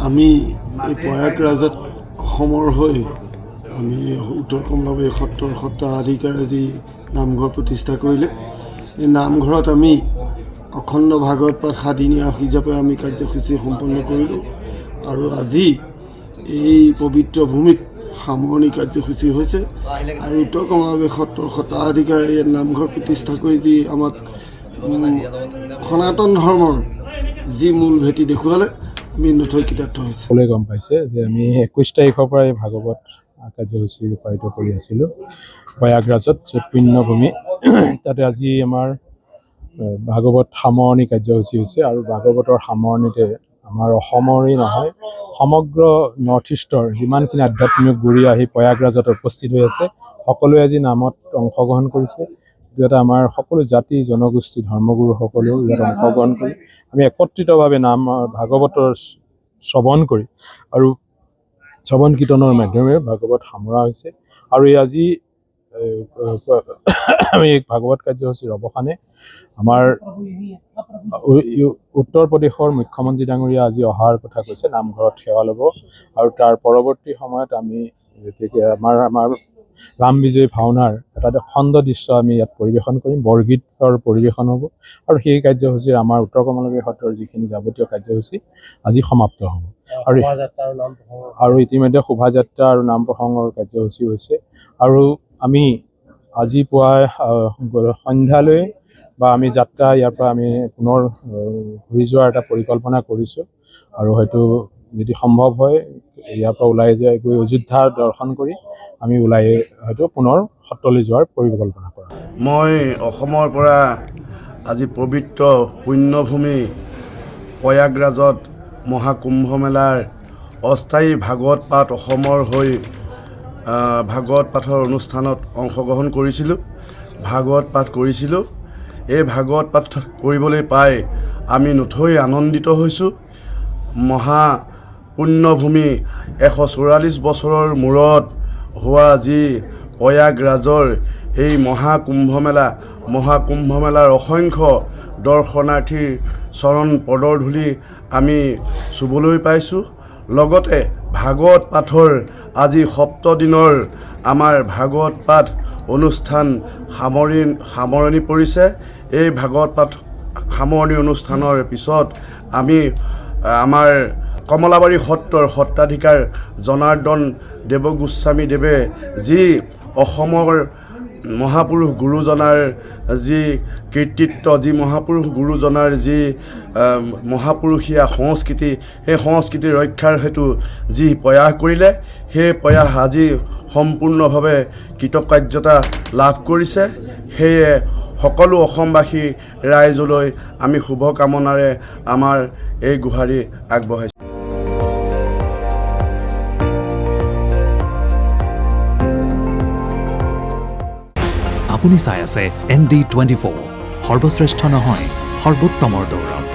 আমি এই প্ৰয়াগৰাজত অসমৰ হৈ আমি উত্তৰ কমলাবাৰী সত্ৰৰ সত্ৰাধিকাৰে যি নামঘৰ প্ৰতিষ্ঠা কৰিলে, এই নামঘৰত আমি অখণ্ড ভাগৱত পাঠ 7 দিনীয়া হিচাপে আমি কাৰ্যসূচী সম্পন্ন কৰিলোঁ। আৰু আজি এই পবিত্ৰ ভূমিত সামৰণি কাৰ্যসূচী হৈছে। আৰু উত্তৰ কমলাবাৰী সত্ৰৰ সত্ৰাধিকাৰে ইয়াত নামঘৰ প্ৰতিষ্ঠা কৰি যি আমাক সনাতন ধৰ্মৰ যি মূল ভেটি দেখুৱালে, আমি নথৈ কৃতাৰ্থ হৈছোঁ। সকলোৱে গম পাইছে যে আমি 21 তাৰিখৰ পৰা এই ভাগৱত কাৰ্যসূচী ৰূপায়িত কৰি আছিলোঁ প্ৰয়াগৰাজত, য'ত পুণ্যভূমি। তাতে আজি আমাৰ ভাগৱত সামৰণি কাৰ্যসূচী হৈছে। আৰু ভাগৱতৰ সামৰণিতে আমাৰ অসমৰেই নহয়, সমগ্ৰ নৰ্থ ইষ্টৰ যিমানখিনি আধ্যাত্মিক গুৰি আহি প্ৰয়াগৰাজত উপস্থিত হৈ আছে, সকলোৱে আজি নামত অংশগ্ৰহণ কৰিছে। এটা আমাৰ সকলো জাতি জনগোষ্ঠী ধৰ্মগুৰু সকলেও ইয়াত অংশগ্ৰহণ কৰি আমি একত্ৰিতভাৱে নাম ভাগৱতৰ শ্ৰৱণ কৰি আৰু শ্ৰৱণ কীৰ্তনৰ মাধ্যমেৰে ভাগৱত সামৰা হৈছে। আৰু এই আজি আমি ভাগৱত কাৰ্যসূচীৰ অৱসানে আমাৰ উত্তৰ প্ৰদেশৰ মুখ্যমন্ত্ৰী ডাঙৰীয়া আজি অহাৰ কথা কৈছে, নামঘৰত সেৱা ল'ব। আৰু তাৰ পৰৱৰ্তী সময়ত আমি আমাৰ ৰাম বিজয় ভাওনাৰ এটা খণ্ড দৃশ্য আমি ইয়াত পৰিৱেশন কৰিম, বৰগীতৰ পৰিৱেশন হ'ব। আৰু সেই কাৰ্যসূচীৰ আমাৰ উত্তৰ কমলাবাৰী সত্ৰৰ যিখিনি যাৱতীয় কাৰ্যসূচী আজি সমাপ্ত হ'ব। আৰু ইতিমধ্যে শোভাযাত্ৰা আৰু নাম প্ৰসংগৰ কাৰ্যসূচী হৈছে। আৰু আমি আজি পুৱাই সন্ধ্যালৈ বা আমি যাত্ৰা ইয়াৰ পৰা আমি পুনৰ ঘূৰি যোৱাৰ এটা পৰিকল্পনা কৰিছোঁ। আৰু হয়তো যদি সম্ভৱ হয় ইয়াৰ পৰা ওলাই গৈ অযোধ্যা দৰ্শন কৰি আমি ওলাই হয়তো পুনৰ সত্ৰলৈ যোৱাৰ পৰিকল্পনা কৰা। মই অসমৰ পৰা আজি পবিত্ৰ পুণ্যভূমি প্ৰয়াগৰাজত মহাকুম্ভ মেলাৰ অস্থায়ী ভাগৱত পাঠ অসমৰ হৈ ভাগৱত পাঠৰ অনুষ্ঠানত অংশগ্ৰহণ কৰিছিলোঁ, ভাগৱত পাঠ কৰিছিলোঁ। এই ভাগৱত পাঠ কৰিবলৈ পাই আমি নথৈ আনন্দিত হৈছোঁ। মহা পুণ্যভূমি 144 বছৰৰ মূৰত হোৱা যি প্ৰয়াগৰাজৰ এই মহাকুম্ভ মেলাৰ অসংখ্য দৰ্শনাৰ্থীৰ চৰণ পদৰ ধূলি আমি চুবলৈ পাইছোঁ। লগতে ভাগৱত পাঠৰ আজি 7 দিনৰ আমাৰ ভাগৱত পাঠ অনুষ্ঠান সামৰণি পৰিছে। এই ভাগৱত পাঠ সামৰণি অনুষ্ঠানৰ পিছত আমি আমাৰ কমলাবাৰী সত্ৰৰ সত্ৰাধিকাৰ জনাৰ্দন দেৱগোস্বামী দেৱে যি অসমৰ মহাপুৰুষ গুৰুজনাৰ যি কৃতিত্ব, যি মহাপুৰুষ গুৰুজনাৰ যি মহাপুৰুষীয়া সংস্কৃতি, সেই সংস্কৃতি ৰক্ষাৰ হেতু যি প্ৰয়াস কৰিলে, সেই প্ৰয়াস আজি সম্পূৰ্ণভাৱে কৃতকাৰ্যতা লাভ কৰিছে। সেয়ে সকলো অসমবাসী ৰাইজলৈ আমি শুভকামনাৰে আমাৰ এই গুহাৰি আগবঢ়াইছোঁ। আপুনি চাই আছে ND24, সৰ্বশ্ৰেষ্ঠ নহয় সৰ্বোত্তমৰ দৌৰ।